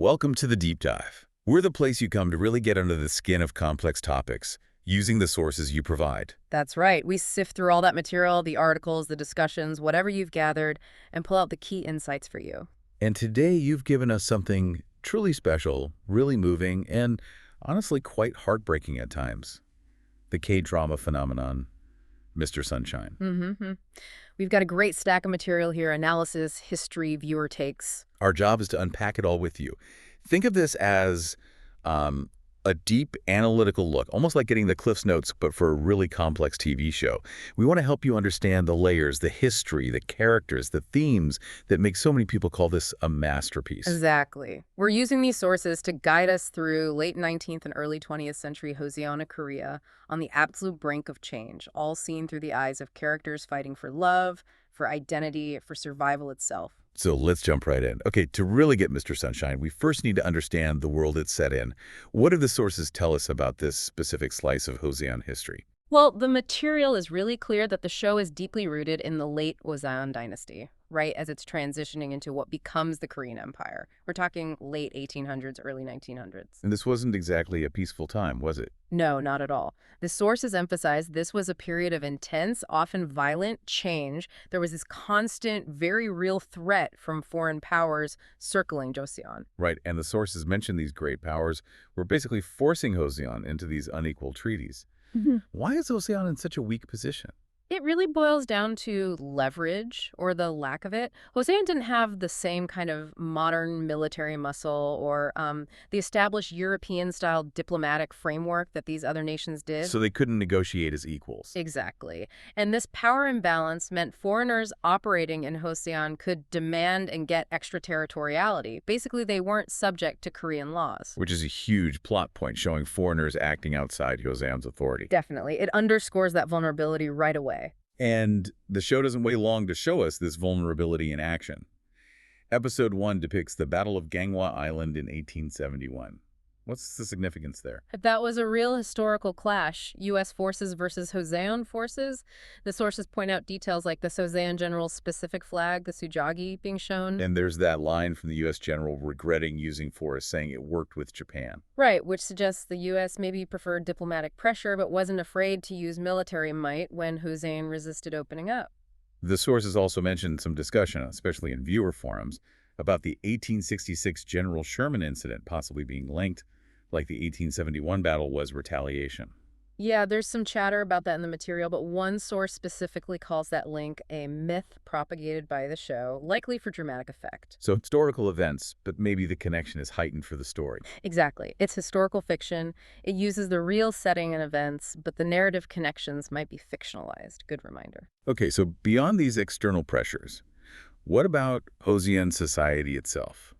Welcome to the Deep Dive. We're the place you come to really get under the skin of complex topics, using the sources you provide. That's right. We sift through all that material, the articles, the discussions, whatever you've gathered, and pull out the key insights for you. And today you've given us something truly special, really moving, and honestly quite heartbreaking at times. The K-drama phenomenon, Mr. Sunshine. We've got a great stack of material here: analysis, history, viewer takes. Our job is to unpack it all with you. Think of this as a deep analytical look, almost like getting the Cliff's Notes, but for a really complex TV show. We want to help you understand the layers, the history, the characters, the themes that make so many people call this a masterpiece. Exactly. We're using these sources to guide us through late 19th and early 20th century Joseon Korea on the absolute brink of change, all seen through the eyes of characters fighting for love, for identity, for survival itself. So let's jump right in. Okay, to really get Mr. Sunshine, we first need to understand the world it's set in. What do the sources tell us about this specific slice of Joseon history? Well, the material is really clear that the show is deeply rooted in the late Joseon dynasty, right as it's transitioning into what becomes the Korean Empire. We're talking late 1800s, early 1900s. And this wasn't exactly a peaceful time, was it? No, not at all. The sources emphasize this was a period of intense, often violent change. There was this constant, very real threat from foreign powers circling Joseon. Right, and the sources mention these great powers were basically forcing Joseon into these unequal treaties. Why is Joseon in such a weak position? It really boils down to leverage, or the lack of it. Joseon didn't have the same kind of modern military muscle or the established European-style diplomatic framework that these other nations did. So they couldn't negotiate as equals. Exactly. And this power imbalance meant foreigners operating in Joseon could demand and get extraterritoriality. Basically, they weren't subject to Korean laws. Which is a huge plot point, showing foreigners acting outside Joseon's authority. Definitely. It underscores that vulnerability right away. And the show doesn't wait long to show us this vulnerability in action. Episode 1 depicts the Battle of Ganghwa Island in 1871. What's the significance there? That was a real historical clash, U.S. forces versus Joseon forces. The sources point out details like the Joseon general's specific flag, the Sujagi, being shown. And there's that line from the U.S. general regretting using force, saying it worked with Japan. Right, which suggests the U.S. maybe preferred diplomatic pressure but wasn't afraid to use military might when Joseon resisted opening up. The sources also mentioned some discussion, especially in viewer forums, about the 1866 General Sherman incident possibly being linked, like the 1871 battle was retaliation. Yeah, there's some chatter about that in the material, but one source specifically calls that link a myth propagated by the show, likely for dramatic effect. So historical events, but maybe the connection is heightened for the story. Exactly. It's historical fiction. It uses the real setting and events, but the narrative connections might be fictionalized. Good reminder. Okay, so beyond these external pressures, what about Joseon society itself?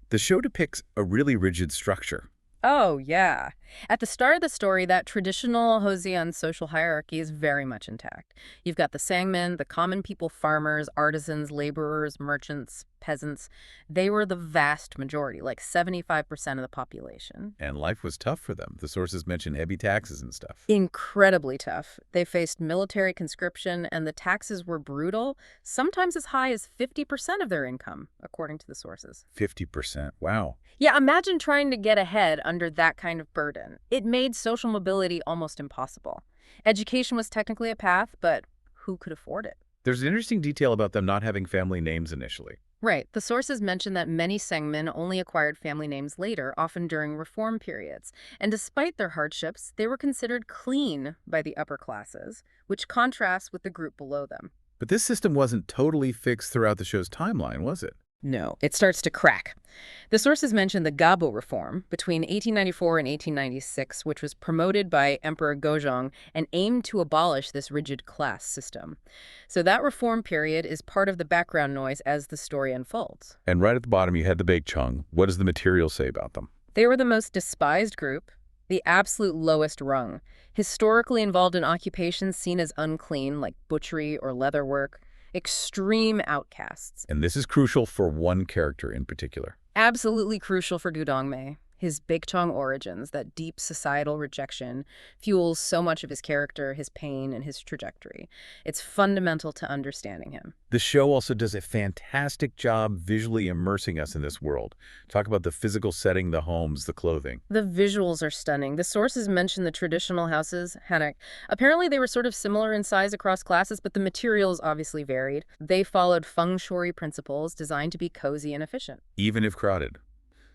The show depicts a really rigid structure. Oh, yeah. At the start of the story, that traditional Joseon social hierarchy is very much intact. You've got the sangmen, the common people, farmers, artisans, laborers, merchants, peasants. They were the vast majority, like 75% of the population. And life was tough for them. The sources mention heavy taxes and stuff. Incredibly tough. They faced military conscription, and the taxes were brutal, sometimes as high as 50% of their income, according to the sources. 50%. Wow. Yeah, imagine trying to get ahead under that kind of burden. It made social mobility almost impossible. Education was technically a path, but who could afford it? There's an interesting detail about them not having family names initially. Right. The sources mention that many sangmen only acquired family names later, often during reform periods. And despite their hardships, they were considered clean by the upper classes, which contrasts with the group below them. But this system wasn't totally fixed throughout the show's timeline, was it? No, it starts to crack. The sources mention the Gabo reform between 1894 and 1896, which was promoted by Emperor Gojong and aimed to abolish this rigid class system. So that reform period is part of the background noise as the story unfolds. And right at the bottom, you had the Baekjeong. What does the material say about them? They were the most despised group, the absolute lowest rung, historically involved in occupations seen as unclean, like butchery or leatherwork. Extreme outcasts. And this is crucial for one character in particular. Absolutely crucial for Dong-mae. His Baekjeong origins, that deep societal rejection, fuels so much of his character, his pain, and his trajectory. It's fundamental to understanding him. The show also does a fantastic job visually immersing us in this world. Talk about the physical setting, the homes, the clothing. The visuals are stunning. The sources mention the traditional houses, Hanak. Apparently they were sort of similar in size across classes, but the materials obviously varied. They followed feng shui principles designed to be cozy and efficient. Even if crowded.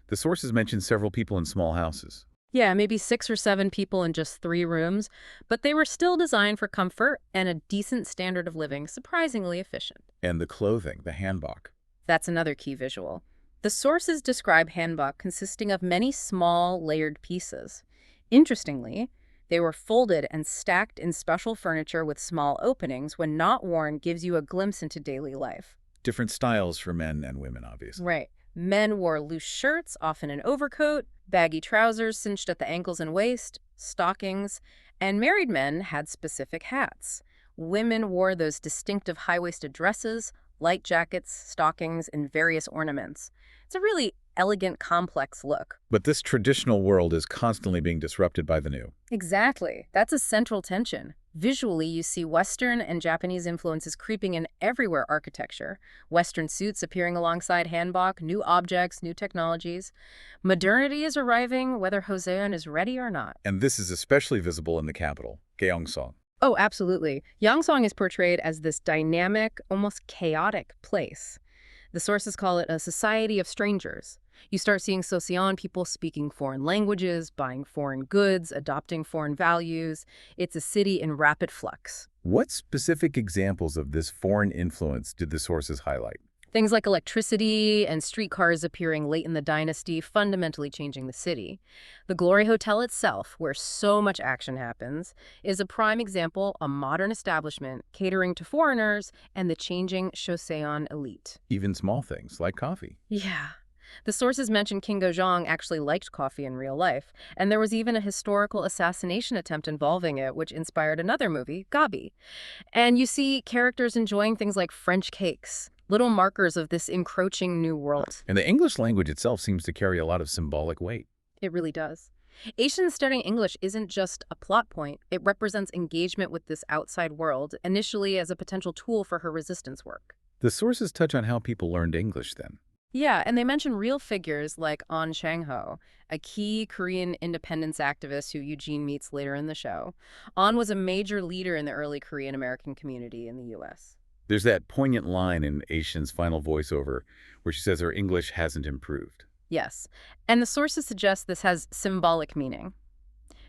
The sources mention several people in small houses. Yeah, maybe 6 or 7 people in just 3 rooms, but they were still designed for comfort and a decent standard of living, surprisingly efficient. And the clothing, the hanbok. That's another key visual. The sources describe hanbok consisting of many small, layered pieces. Interestingly, they were folded and stacked in special furniture with small openings. When not worn, gives you a glimpse into daily life. Different styles for men and women, obviously. Right. Men wore loose shirts, often an overcoat, baggy trousers cinched at the ankles and waist, stockings, and married men had specific hats. Women wore those distinctive high-waisted dresses, light jackets, stockings, and various ornaments. It's a really elegant, complex look. But this traditional world is constantly being disrupted by the new. Exactly. That's a central tension. Visually, you see Western and Japanese influences creeping in everywhere architecture. Western suits appearing alongside hanbok, new objects, new technologies. Modernity is arriving, whether Joseon is ready or not. And this is especially visible in the capital, Gyeongsang. Oh, absolutely. Yongsong is portrayed as this dynamic, almost chaotic place. The sources call it a society of strangers. You start seeing Joseon people speaking foreign languages, buying foreign goods, adopting foreign values. It's a city in rapid flux. What specific examples of this foreign influence did the sources highlight? Things like electricity and streetcars appearing late in the Dynasty, fundamentally changing the city. The Glory Hotel itself, where so much action happens, is a prime example, a modern establishment catering to foreigners and the changing Joseon elite. Even small things like coffee. Yeah. The sources mention King Gojong actually liked coffee in real life, and there was even a historical assassination attempt involving it, which inspired another movie, Gabi. And you see characters enjoying things like French cakes, little markers of this encroaching new world. And the English language itself seems to carry a lot of symbolic weight. It really does. Ae-shin studying English isn't just a plot point. It represents engagement with this outside world, initially as a potential tool for her resistance work. The sources touch on how people learned English then. Yeah, and they mention real figures like An Chang-ho, a key Korean independence activist who Eugene meets later in the show. An was a major leader in the early Korean-American community in the U.S. There's that poignant line in Ae-shin's final voiceover where she says her English hasn't improved. Yes, and the sources suggest this has symbolic meaning.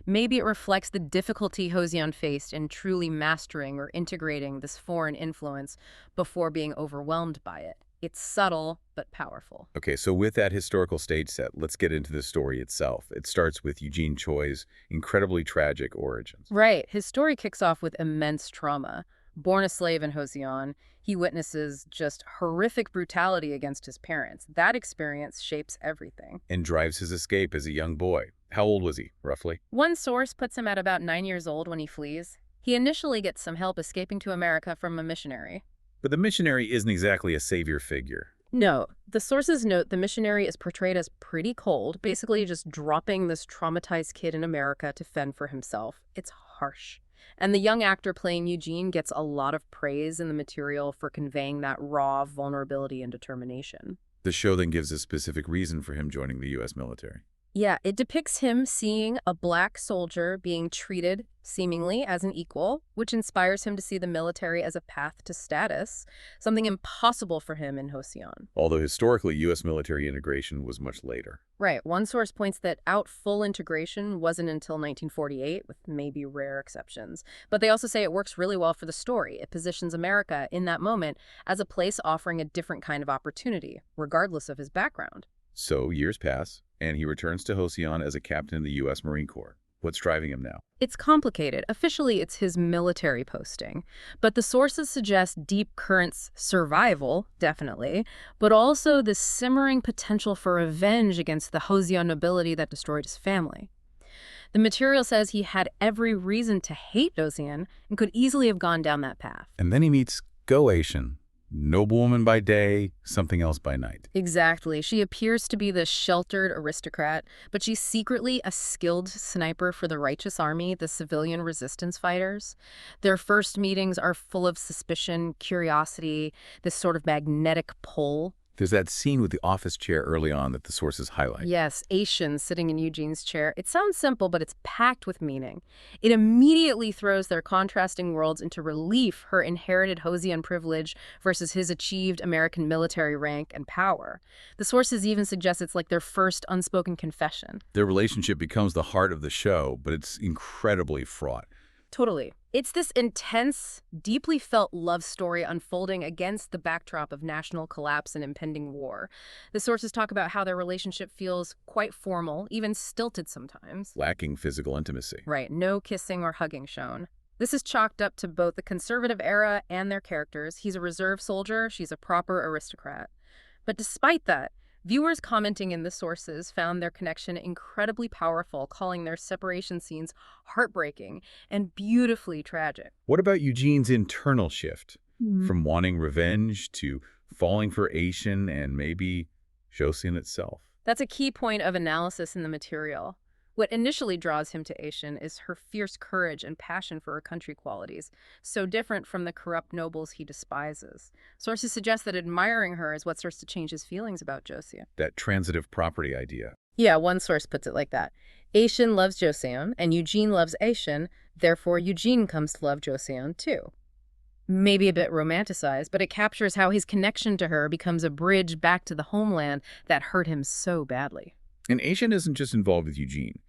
Maybe it reflects the difficulty Joseon faced in truly mastering or integrating this foreign influence before being overwhelmed by it. It's subtle, but powerful. Okay, so with that historical stage set, let's get into the story itself. It starts with Eugene Choi's incredibly tragic origins. Right. His story kicks off with immense trauma. Born a slave in Joseon, he witnesses just horrific brutality against his parents. That experience shapes everything. And drives his escape as a young boy. How old was he, roughly? One source puts him at about 9 years old when he flees. He initially gets some help escaping to America from a missionary. But the missionary isn't exactly a savior figure. No, the sources note the missionary is portrayed as pretty cold, basically just dropping this traumatized kid in America to fend for himself. It's harsh. And the young actor playing Eugene gets a lot of praise in the material for conveying that raw vulnerability and determination. The show then gives a specific reason for him joining the U.S. military. Yeah, it depicts him seeing a black soldier being treated seemingly as an equal, which inspires him to see the military as a path to status, something impossible for him in Joseon. Although historically, U.S. military integration was much later. Right. One source points that full integration wasn't until 1948, with maybe rare exceptions. But they also say it works really well for the story. It positions America in that moment as a place offering a different kind of opportunity, regardless of his background. So years pass, and he returns to Joseon as a captain in the U.S. Marine Corps. What's driving him now? It's complicated. Officially, it's his military posting. But the sources suggest deep currents survival, definitely, but also the simmering potential for revenge against the Joseon nobility that destroyed his family. The material says he had every reason to hate Joseon and could easily have gone down that path. And then he meets Ae-shin, Noblewoman by day, something else by night. Exactly. She appears to be the sheltered aristocrat, but she's secretly a skilled sniper for the righteous army, the civilian resistance fighters. Their first meetings are full of suspicion, curiosity, this sort of magnetic pull. There's that scene with the office chair early on that the sources highlight. Yes, Ae-shin sitting in Eugene's chair. It sounds simple, but it's packed with meaning. It immediately throws their contrasting worlds into relief, her inherited Joseon privilege versus his achieved American military rank and power. The sources even suggest it's like their first unspoken confession. Their relationship becomes the heart of the show, but it's incredibly fraught. Totally. It's this intense, deeply felt love story unfolding against the backdrop of national collapse and impending war. The sources talk about how their relationship feels quite formal, even stilted sometimes. Lacking physical intimacy. Right, no kissing or hugging shown. This is chalked up to both the conservative era and their characters. He's a reserve soldier, she's a proper aristocrat. But despite that, viewers commenting in the sources found their connection incredibly powerful, calling their separation scenes heartbreaking and beautifully tragic. What about Eugene's internal shift? From wanting revenge to falling for Ae-shin and maybe Joseon itself? That's a key point of analysis in the material. What initially draws him to Ae-shin is her fierce courage and passion for her country qualities, so different from the corrupt nobles he despises. Sources suggest that admiring her is what starts to change his feelings about Joseon. That transitive property idea. Yeah, one source puts it like that. Ae-shin loves Joseon, and Eugene loves Ae-shin, therefore Eugene comes to love Joseon too. Maybe a bit romanticized, but it captures how his connection to her becomes a bridge back to the homeland that hurt him so badly. And Ae-shin isn't just involved with Eugene.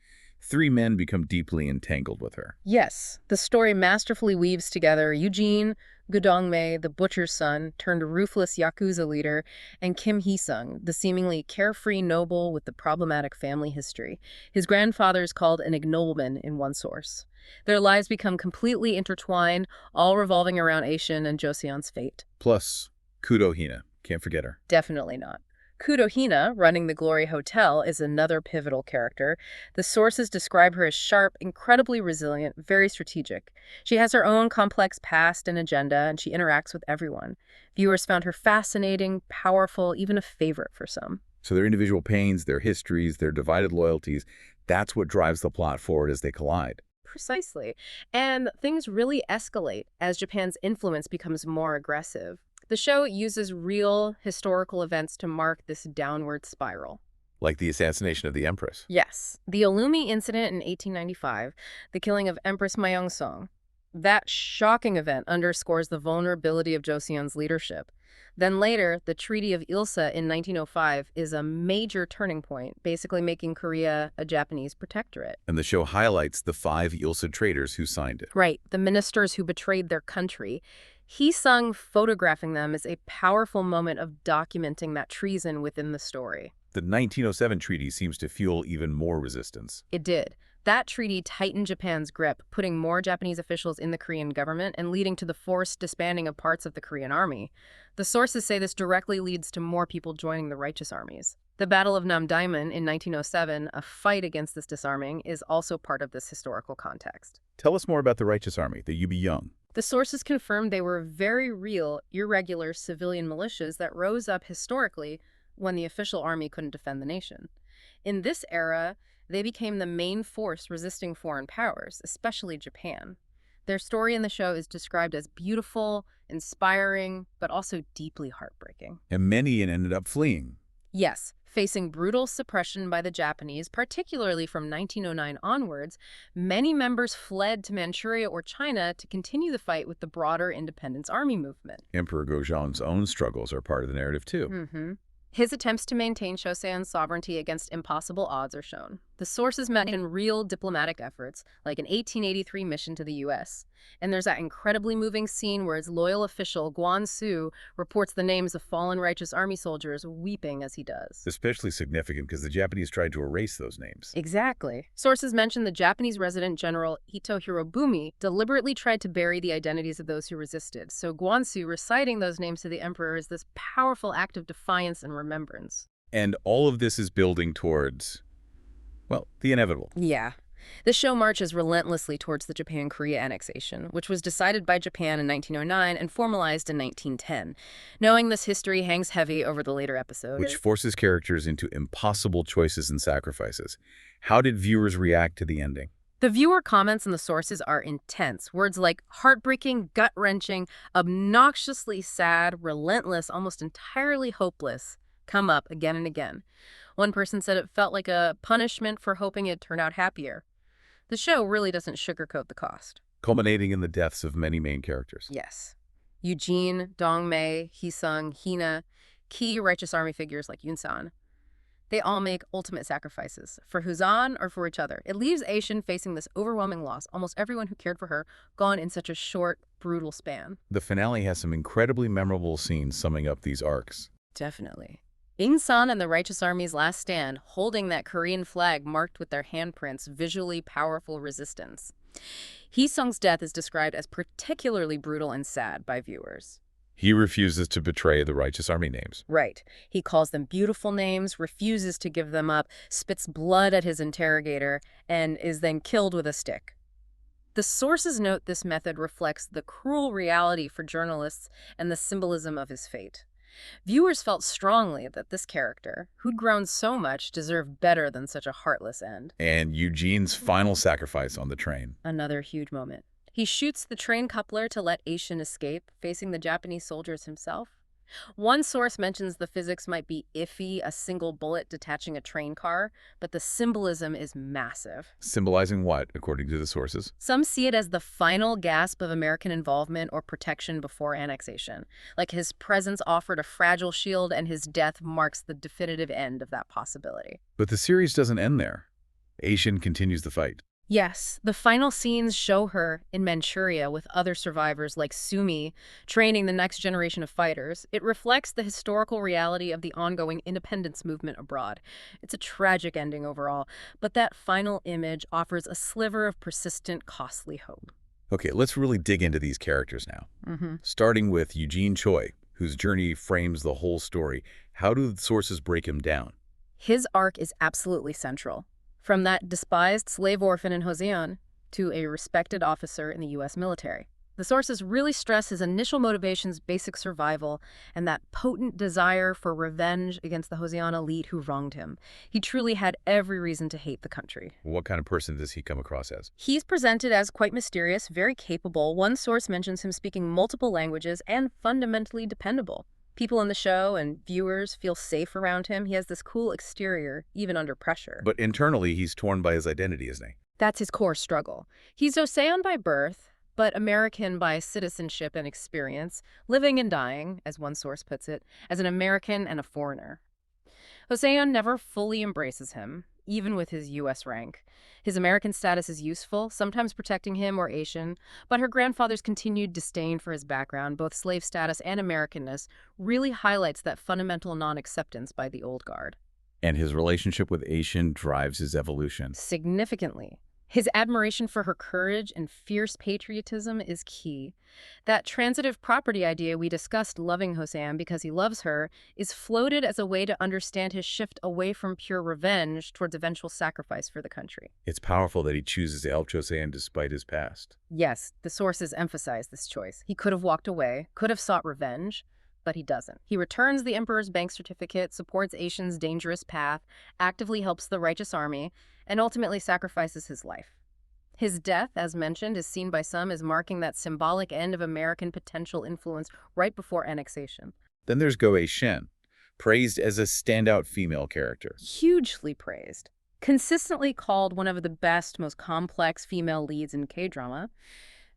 3 men become deeply entangled with her. Yes, the story masterfully weaves together Eugene, Dong-mae, the butcher's son, turned ruthless Yakuza leader, and Kim Hee-sung, the seemingly carefree noble with the problematic family history. His grandfather is called an ignobleman in one source. Their lives become completely intertwined, all revolving around Ae-shin and Joseon's fate. Plus, Kudo Hina. Can't forget her. Definitely not. Kudo Hina, running the Glory Hotel, is another pivotal character. The sources describe her as sharp, incredibly resilient, very strategic. She has her own complex past and agenda, and she interacts with everyone. Viewers found her fascinating, powerful, even a favorite for some. So their individual pains, their histories, their divided loyalties, that's what drives the plot forward as they collide. Precisely. And things really escalate as Japan's influence becomes more aggressive. The show uses real historical events to mark this downward spiral. Like the assassination of the Empress. Yes. The Illumi incident in 1895, the killing of Empress Myeong-song. That shocking event underscores the vulnerability of Joseon's leadership. Then later, the Treaty of Ilsa in 1905 is a major turning point, basically making Korea a Japanese protectorate. And the show highlights the 5 Ilsa traitors who signed it. Right, the ministers who betrayed their country. Hee-sung photographing them is a powerful moment of documenting that treason within the story. The 1907 treaty seems to fuel even more resistance. It did. That treaty tightened Japan's grip, putting more Japanese officials in the Korean government and leading to the forced disbanding of parts of the Korean army. The sources say this directly leads to more people joining the righteous armies. The Battle of Namdaemun in 1907, a fight against this disarming, is also part of this historical context. Tell us more about the righteous army, the Young. The sources confirmed they were very real, irregular civilian militias that rose up historically when the official army couldn't defend the nation. In this era, they became the main force resisting foreign powers, especially Japan. Their story in the show is described as beautiful, inspiring, but also deeply heartbreaking. And many ended up fleeing. Yes, facing brutal suppression by the Japanese, particularly from 1909 onwards, many members fled to Manchuria or China to continue the fight with the broader independence army movement. Emperor Gojoseon's own struggles are part of the narrative, too. His attempts to maintain Joseon's sovereignty against impossible odds are shown. The sources mention real diplomatic efforts, like an 1883 mission to the U.S. And there's that incredibly moving scene where its loyal official, Guan-su, reports the names of fallen righteous army soldiers, weeping as he does. Especially significant because the Japanese tried to erase those names. Exactly. Sources mention the Japanese resident general Ito Hirobumi deliberately tried to bury the identities of those who resisted, so Guan-su reciting those names to the emperor is this powerful act of defiance and remembrance. And all of this is building towards, well, the inevitable. Yeah. The show marches relentlessly towards the Japan-Korea annexation, which was decided by Japan in 1909 and formalized in 1910. Knowing this history hangs heavy over the later episode. Which forces characters into impossible choices and sacrifices. How did viewers react to the ending? The viewer comments in the sources are intense. Words like heartbreaking, gut-wrenching, obnoxiously sad, relentless, almost entirely hopeless come up again and again. One person said it felt like a punishment for hoping it'd turn out happier. The show really doesn't sugarcoat the cost. Culminating in the deaths of many main characters. Yes. Eugene, Dong-mae, Hee-sung, Hina, key righteous army figures like Yunsuk. They all make ultimate sacrifices, for Hee-sung or for each other. It leaves Ae-shin facing this overwhelming loss, almost everyone who cared for her gone in such a short, brutal span. The finale has some incredibly memorable scenes summing up these arcs. Definitely. Eugene and the Righteous Army's last stand, holding that Korean flag marked with their handprints, visually powerful resistance. Hee-sung's death is described as particularly brutal and sad by viewers. He refuses to betray the Righteous Army names. Right. He calls them beautiful names, refuses to give them up, spits blood at his interrogator, and is then killed with a stick. The sources note this method reflects the cruel reality for journalists and the symbolism of his fate. Viewers felt strongly that this character, who'd grown so much, deserved better than such a heartless end. And Eugene's final sacrifice on the train. Another huge moment. He shoots the train coupler to let Ae-shin escape, facing the Japanese soldiers himself. One source mentions the physics might be iffy, a single bullet detaching a train car, but the symbolism is massive. Symbolizing what, according to the sources? Some see it as the final gasp of American involvement or protection before annexation. Like his presence offered a fragile shield and his death marks the definitive end of that possibility. But the series doesn't end there. Ae-shin continues the fight. Yes, the final scenes show her in Manchuria with other survivors like Sumi, training the next generation of fighters. It reflects the historical reality of the ongoing independence movement abroad. It's a tragic ending overall, but that final image offers a sliver of persistent, costly hope. Okay, let's really dig into these characters now. Starting with Eugene Choi, whose journey frames the whole story. How do the sources break him down? His arc is absolutely central. From that despised slave orphan in Joseon to a respected officer in the U.S. military. The sources really stress his initial motivations, basic survival, and that potent desire for revenge against the Joseon elite who wronged him. He truly had every reason to hate the country. What kind of person does he come across as? He's presented as quite mysterious, very capable. One source mentions him speaking multiple languages and fundamentally dependable. People in the show and viewers feel safe around him. He has this cool exterior, even under pressure. But internally, he's torn by his identity, isn't he? That's his core struggle. He's Joseon by birth, but American by citizenship and experience, living and dying, as one source puts it, as an American and a foreigner. Joseon never fully embraces him, even with his U.S. rank. His American status is useful, sometimes protecting him or Ae-shin, but her grandfather's continued disdain for his background, both slave status and Americanness, really highlights that fundamental non-acceptance by the old guard. And his relationship with Ae-shin drives his evolution. Significantly. His admiration for her courage and fierce patriotism is key. That transitive property idea we discussed, loving Joseon because he loves her, is floated as a way to understand his shift away from pure revenge towards eventual sacrifice for the country. It's powerful that he chooses to help Joseon despite his past. Yes, the sources emphasize this choice. He could have walked away, could have sought revenge, but he doesn't. He returns the Emperor's bank certificate, supports Ae-shin's dangerous path, actively helps the Righteous Army, and ultimately sacrifices his life. His death, as mentioned, is seen by some as marking that symbolic end of American potential influence right before annexation. Then there's Ae-shin, praised as a standout female character. Hugely praised. Consistently called one of the best, most complex female leads in K-drama.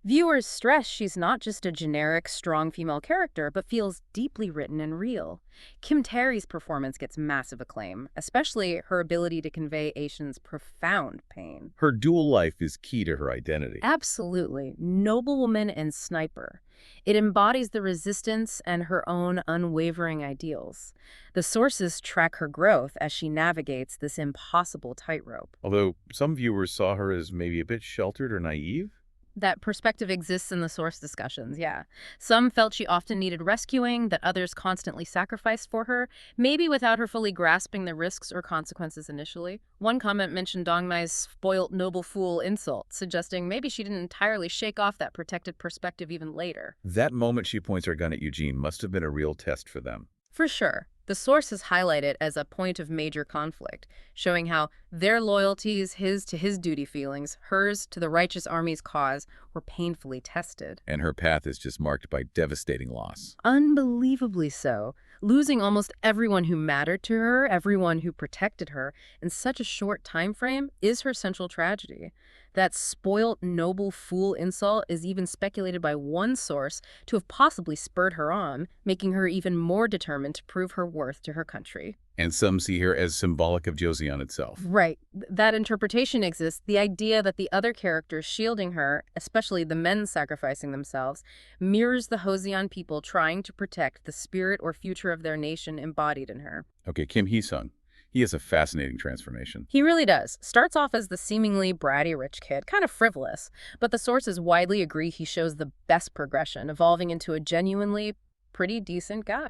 Viewers stress she's not just a generic, strong female character, but feels deeply written and real. Kim Tae's performance gets massive acclaim, especially her ability to convey Ae-shin's profound pain. Her dual life is key to her identity. Absolutely. Noblewoman and sniper. It embodies the resistance and her own unwavering ideals. The sources track her growth as she navigates this impossible tightrope. Although some viewers saw her as maybe a bit sheltered or naive. That perspective exists in the source discussions, yeah. Some felt she often needed rescuing, that others constantly sacrificed for her, maybe without her fully grasping the risks or consequences initially. One comment mentioned Dong-mae's spoilt noble fool insult, suggesting maybe she didn't entirely shake off that protected perspective even later. That moment she points her gun at Eugene must have been a real test for them. For sure. The sources highlight it as a point of major conflict, showing how their loyalties, his to his duty feelings, hers to the righteous army's cause, were painfully tested. And her path is just marked by devastating loss. Unbelievably so, losing almost everyone who mattered to her, everyone who protected her, in such a short time frame is her central tragedy. That spoilt, noble fool insult is even speculated by one source to have possibly spurred her on, making her even more determined to prove her worth to her country. And some see her as symbolic of Joseon itself. Right. That interpretation exists. The idea that the other characters shielding her, especially the men sacrificing themselves, mirrors the Joseon people trying to protect the spirit or future of their nation embodied in her. Okay, Kim Hee-sung. He has a fascinating transformation. He really does. Starts off as the seemingly bratty rich kid, kind of frivolous, but the sources widely agree he shows the best progression, evolving into a genuinely pretty decent guy.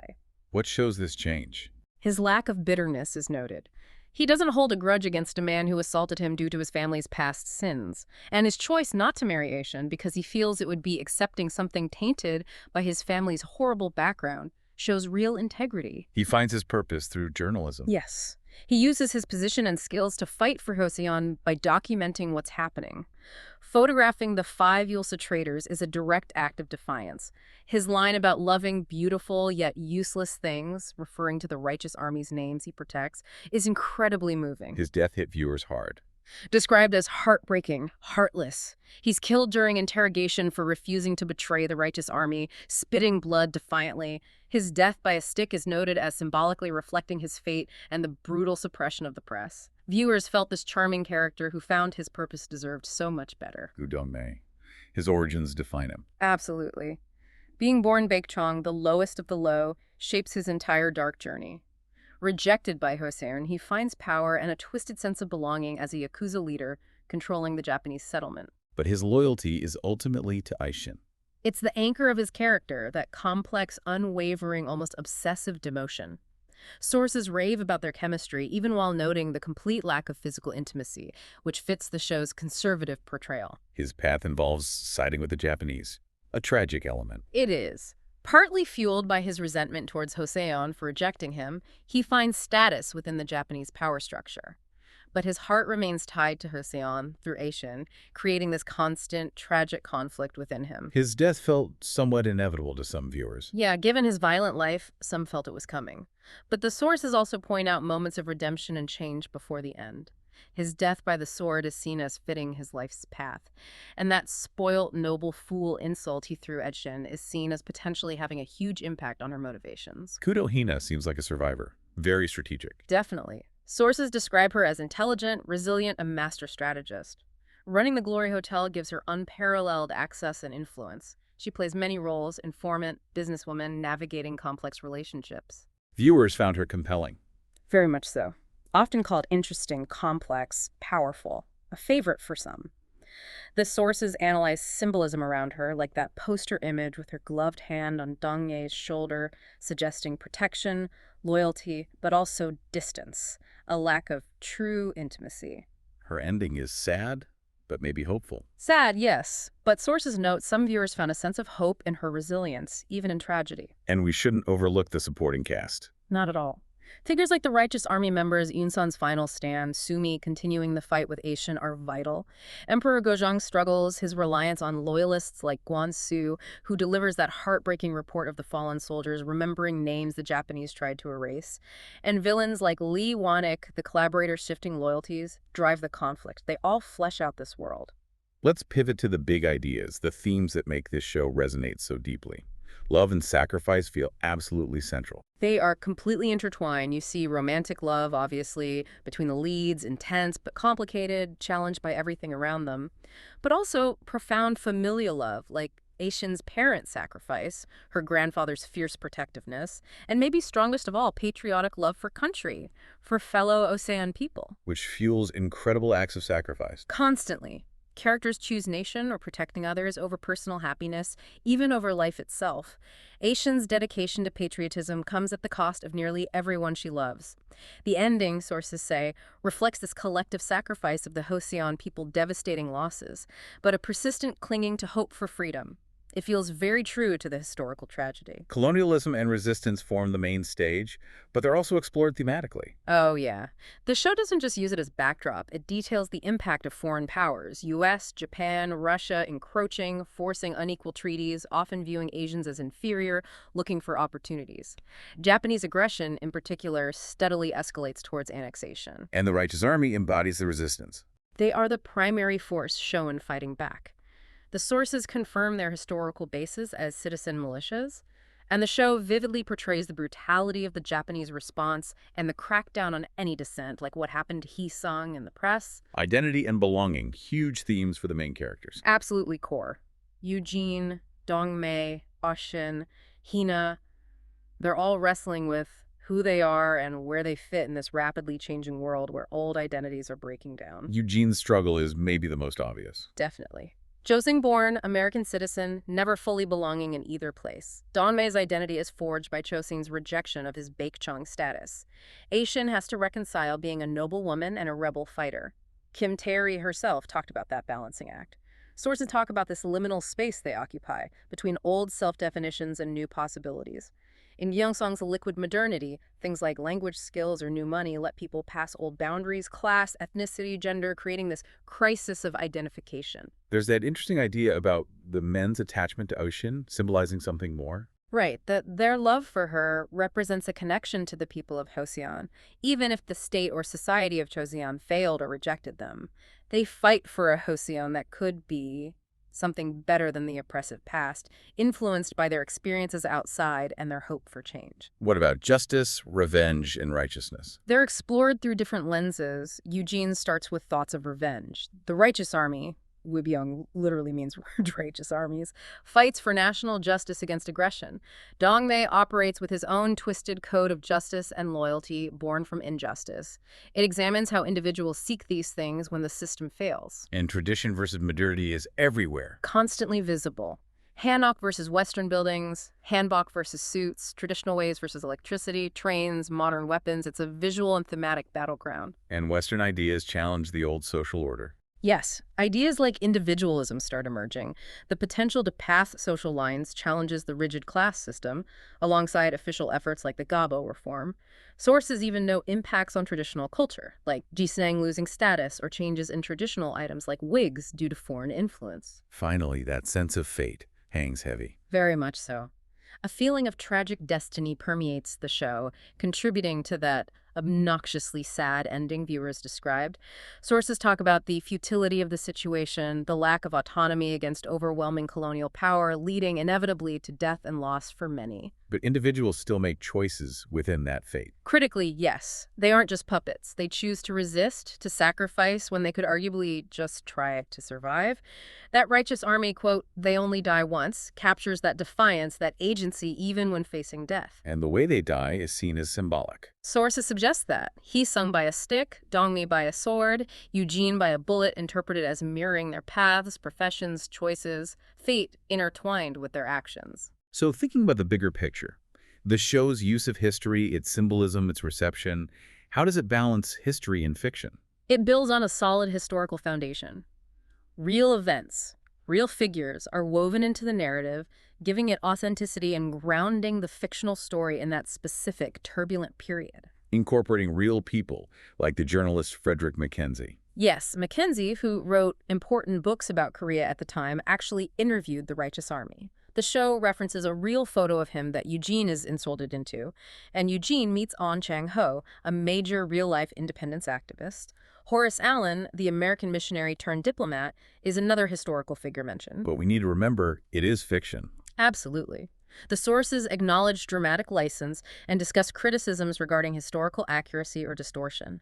What shows this change? His lack of bitterness is noted. He doesn't hold a grudge against a man who assaulted him due to his family's past sins, and his choice not to marry Ae-shin because he feels it would be accepting something tainted by his family's horrible background shows real integrity. He finds his purpose through journalism. Yes. He uses his position and skills to fight for Joseon by documenting what's happening. Photographing the 5 Yunsuk traitors is a direct act of defiance. His line about loving beautiful yet useless things, referring to the righteous army's names he protects, is incredibly moving. His death hit viewers hard. Described as heartbreaking, heartless. He's killed during interrogation for refusing to betray the righteous army, spitting blood defiantly. His death by a stick is noted as symbolically reflecting his fate and the brutal suppression of the press. Viewers felt this charming character who found his purpose deserved so much better. Dong-mae. His origins define him. Absolutely. Being born Baekchong, the lowest of the low, shapes his entire dark journey. Rejected by Joseon, he finds power and a twisted sense of belonging as a Yakuza leader controlling the Japanese settlement. But his loyalty is ultimately to Ae-shin. It's the anchor of his character, that complex, unwavering, almost obsessive devotion. Sources rave about their chemistry, even while noting the complete lack of physical intimacy, which fits the show's conservative portrayal. His path involves siding with the Japanese, a tragic element. It is. Partly fueled by his resentment towards Joseon for rejecting him, he finds status within the Japanese power structure. But his heart remains tied to Joseon through Ae-shin, creating this constant, tragic conflict within him. His death felt somewhat inevitable to some viewers. Yeah, given his violent life, some felt it was coming. But the sources also point out moments of redemption and change before the end. His death by the sword is seen as fitting his life's path. And that spoilt, noble fool insult he threw at Shin is seen as potentially having a huge impact on her motivations. Hina seems like a survivor. Very strategic. Definitely. Sources describe her as intelligent, resilient, a master strategist. Running the Glory Hotel gives her unparalleled access and influence. She plays many roles: informant, businesswoman, navigating complex relationships. Viewers found her compelling. Very much so. Often called interesting, complex, powerful. A favorite for some. The sources analyze symbolism around her, like that poster image with her gloved hand on Dong-mae's shoulder, suggesting protection, loyalty, but also distance, a lack of true intimacy. Her ending is sad, but maybe hopeful. Sad, yes, but sources note some viewers found a sense of hope in her resilience, even in tragedy. And we shouldn't overlook the supporting cast. Not at all. Figures like the Righteous Army members Yunsun's final stand, Sumi continuing the fight with Ae-shin are vital. Emperor Gojong's struggles, his reliance on loyalists like Guan-su, who delivers that heartbreaking report of the fallen soldiers, remembering names the Japanese tried to erase. And villains like Lee Wan-ik, the collaborators shifting loyalties, drive the conflict. They all flesh out this world. Let's pivot to the big ideas, the themes that make this show resonate so deeply. Love and sacrifice feel absolutely central. They are completely intertwined. You see romantic love, obviously, between the leads, intense but complicated, challenged by everything around them. But also profound familial love, like Ae-shin's parent sacrifice, her grandfather's fierce protectiveness, and maybe strongest of all, patriotic love for country, for fellow Osean people. Which fuels incredible acts of sacrifice. Constantly. Characters choose nation or protecting others over personal happiness, even over life itself. Ae-shin's dedication to patriotism comes at the cost of nearly everyone she loves. The ending, sources say, reflects this collective sacrifice of the Joseon people devastating losses, but a persistent clinging to hope for freedom. It feels very true to the historical tragedy. Colonialism and resistance form the main stage, but they're also explored thematically. Oh, yeah. The show doesn't just use it as backdrop. It details the impact of foreign powers, US, Japan, Russia, encroaching, forcing unequal treaties, often viewing Asians as inferior, looking for opportunities. Japanese aggression, in particular, steadily escalates towards annexation. And the Righteous Army embodies the resistance. They are the primary force shown fighting back. The sources confirm their historical bases as citizen militias, and the show vividly portrays the brutality of the Japanese response and the crackdown on any dissent, like what happened to Hee-sung in the press. Identity and belonging, huge themes for the main characters. Absolutely core. Eugene, Dong-mae, Ae-shin, Hina, they're all wrestling with who they are and where they fit in this rapidly changing world where old identities are breaking down. Eugene's struggle is maybe the most obvious. Definitely. Joseon-born, American citizen, never fully belonging in either place. Dong-mae's identity is forged by Choseon's rejection of his Baekjeong status. Ae-shin has to reconcile being a noble woman and a rebel fighter. Ahteri herself talked about that balancing act. Sources talk about this liminal space they occupy, between old self-definitions and new possibilities. In Yunsuk's liquid modernity, things like language skills or new money let people pass old boundaries, class, ethnicity, gender, creating this crisis of identification. There's that interesting idea about the men's attachment to Ae-shin, symbolizing something more. Right, that their love for her represents a connection to the people of Joseon, even if the state or society of Joseon failed or rejected them. They fight for a Joseon that could be something better than the oppressive past, influenced by their experiences outside and their hope for change. What about justice, revenge, and righteousness? They're explored through different lenses. Eugene starts with thoughts of revenge. The Righteous Army, Wibyung literally means righteous armies, fights for national justice against aggression. Dong-mae operates with his own twisted code of justice and loyalty born from injustice. It examines how individuals seek these things when the system fails. And tradition versus modernity is everywhere. Constantly visible. Hanok versus Western buildings, hanbok versus suits, traditional ways versus electricity, trains, modern weapons. It's a visual and thematic battleground. And Western ideas challenge the old social order. Yes, ideas like individualism start emerging. The potential to pass social lines challenges the rigid class system, alongside official efforts like the Gabo reform. Sources even note impacts on traditional culture, like jiseng losing status or changes in traditional items like wigs due to foreign influence. Finally, that sense of fate hangs heavy. Very much so. A feeling of tragic destiny permeates the show, contributing to that obnoxiously sad ending viewers described. Sources talk about the futility of the situation, the lack of autonomy against overwhelming colonial power, leading inevitably to death and loss for many. But individuals still make choices within that fate. Critically, yes. They aren't just puppets. They choose to resist, to sacrifice when they could arguably just try to survive. That Righteous Army, quote, "they only die once," captures that defiance, that agency even when facing death. And the way they die is seen as symbolic. Sources suggest that. Hee-sung by a stick, Dong-mae by a sword, Eugene by a bullet, interpreted as mirroring their paths, professions, choices, fate intertwined with their actions. So thinking about the bigger picture, the show's use of history, its symbolism, its reception, how does it balance history and fiction? It builds on a solid historical foundation. Real events, real figures are woven into the narrative, giving it authenticity and grounding the fictional story in that specific turbulent period. Incorporating real people, like the journalist Frederick Mackenzie. Yes, Mackenzie, who wrote important books about Korea at the time, actually interviewed the Righteous Army. The show references a real photo of him that Eugene is inserted into, and Eugene meets Ahn Chang-ho, a major real-life independence activist. Horace Allen, the American missionary turned diplomat, is another historical figure mentioned. But we need to remember, it is fiction. Absolutely. The sources acknowledge dramatic license and discuss criticisms regarding historical accuracy or distortion.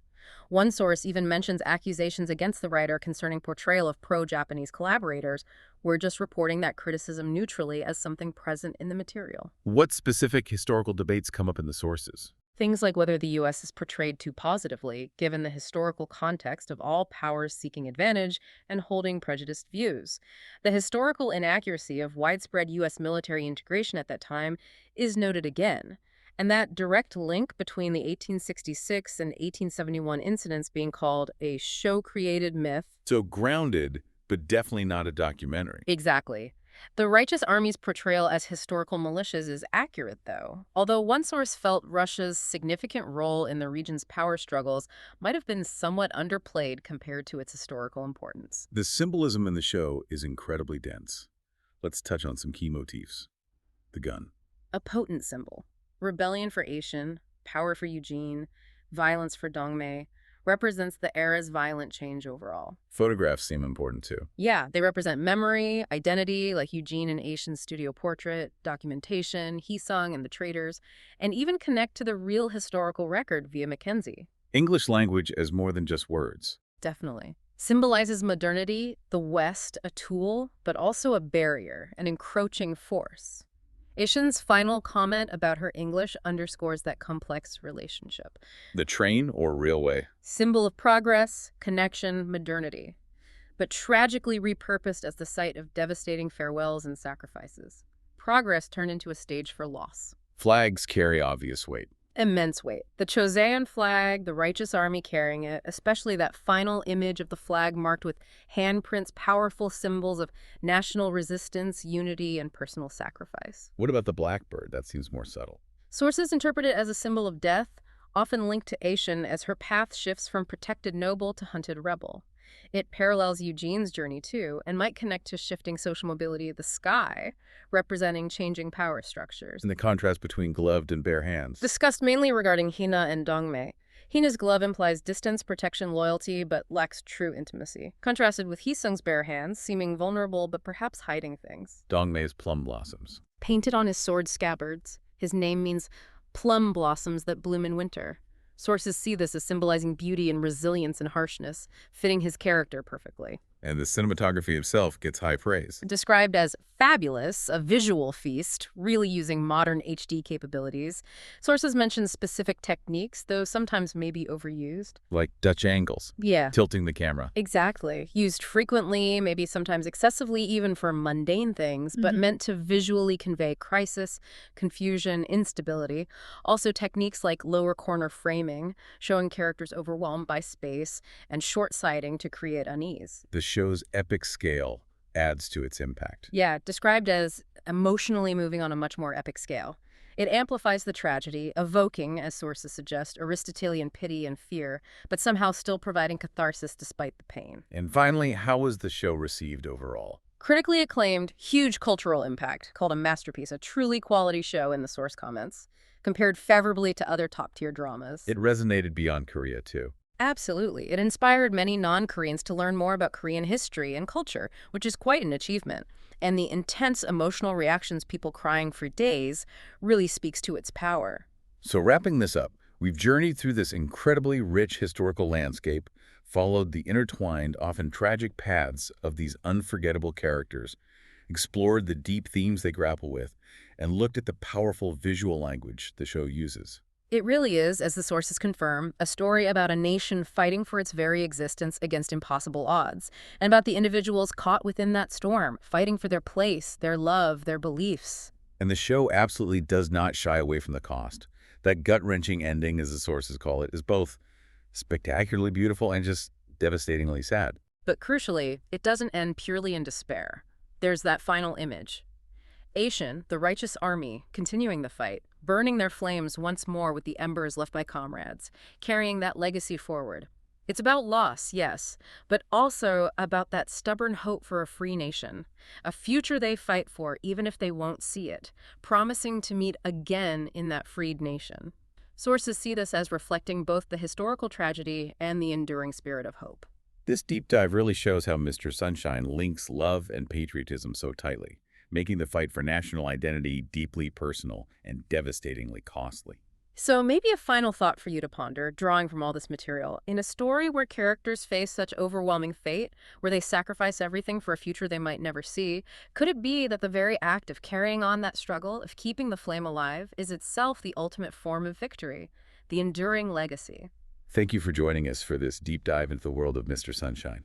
One source even mentions accusations against the writer concerning portrayal of pro-Japanese collaborators. We're just reporting that criticism neutrally as something present in the material. What specific historical debates come up in the sources? Things like whether the U.S. is portrayed too positively, given the historical context of all powers seeking advantage and holding prejudiced views. The historical inaccuracy of widespread U.S. military integration at that time is noted again. And that direct link between the 1866 and 1871 incidents being called a show-created myth. So grounded, but definitely not a documentary. Exactly. The Righteous Army's portrayal as historical militias is accurate, though. Although one source felt Russia's significant role in the region's power struggles might have been somewhat underplayed compared to its historical importance. The symbolism in the show is incredibly dense. Let's touch on some key motifs. The gun. A potent symbol. Rebellion for Ae-shin, power for Eugene, violence for Dong-mae, represents the era's violent change overall. Photographs seem important too. Yeah, they represent memory, identity, like Eugene and Ae-shin's studio portrait, documentation, Hee-sung and the traitors, and even connect to the real historical record via Mackenzie. English language as more than just words. Definitely. Symbolizes modernity, the West, a tool, but also a barrier, an encroaching force. Ae-shin's final comment about her English underscores that complex relationship. The train or railway. Symbol of progress, connection, modernity, but tragically repurposed as the site of devastating farewells and sacrifices. Progress turned into a stage for loss. Flags carry obvious weight. Immense weight. The Joseon flag, the Righteous Army carrying it, especially that final image of the flag marked with handprints, powerful symbols of national resistance, unity, and personal sacrifice. What about the blackbird? That seems more subtle. Sources interpret it as a symbol of death, often linked to Ae-shin as her path shifts from protected noble to hunted rebel. It parallels Eugene's journey, too, and might connect to shifting social mobility of the sky, representing changing power structures. And the contrast between gloved and bare hands. Discussed mainly regarding Hina and Dong-mae. Hina's glove implies distance, protection, loyalty, but lacks true intimacy. Contrasted with Hee-sung's bare hands, seeming vulnerable but perhaps hiding things. Dong-mae's plum blossoms. Painted on his sword scabbards, his name means plum blossoms that bloom in winter. Sources see this as symbolizing beauty and resilience and harshness, fitting his character perfectly. And the cinematography itself gets high praise. Described as fabulous, a visual feast, really using modern HD capabilities. Sources mention specific techniques, though sometimes may be overused. Like Dutch angles. Yeah. Tilting the camera. Exactly. Used frequently, maybe sometimes excessively even for mundane things, but meant to visually convey crisis, confusion, instability. Also techniques like lower corner framing, showing characters overwhelmed by space, and short-sighting to create unease. The show's epic scale adds to its impact. Yeah, described as emotionally moving on a much more epic scale. It amplifies the tragedy, evoking, as sources suggest, Aristotelian pity and fear, but somehow still providing catharsis despite the pain. And finally, how was the show received overall? Critically acclaimed, huge cultural impact, called a masterpiece, a truly quality show in the source comments, compared favorably to other top-tier dramas. It resonated beyond Korea, too. Absolutely. It inspired many non-Koreans to learn more about Korean history and culture, which is quite an achievement. And the intense emotional reactions, people crying for days, really speaks to its power. So wrapping this up, we've journeyed through this incredibly rich historical landscape, followed the intertwined, often tragic paths of these unforgettable characters, explored the deep themes they grapple with, and looked at the powerful visual language the show uses. It really is, as the sources confirm, a story about a nation fighting for its very existence against impossible odds, and about the individuals caught within that storm, fighting for their place, their love, their beliefs. And the show absolutely does not shy away from the cost. That gut-wrenching ending, as the sources call it, is both spectacularly beautiful and just devastatingly sad. But crucially, it doesn't end purely in despair. There's that final image. Ae-shin, the Righteous Army, continuing the fight, burning their flames once more with the embers left by comrades, carrying that legacy forward. It's about loss, yes, but also about that stubborn hope for a free nation, a future they fight for even if they won't see it, promising to meet again in that freed nation. Sources see this as reflecting both the historical tragedy and the enduring spirit of hope. This deep dive really shows how Mr. Sunshine links love and patriotism so tightly, making the fight for national identity deeply personal and devastatingly costly. So maybe a final thought for you to ponder, drawing from all this material. In a story where characters face such overwhelming fate, where they sacrifice everything for a future they might never see, could it be that the very act of carrying on that struggle, of keeping the flame alive, is itself the ultimate form of victory? the enduring legacy. Thank you for joining us for this deep dive into the world of Mr. Sunshine.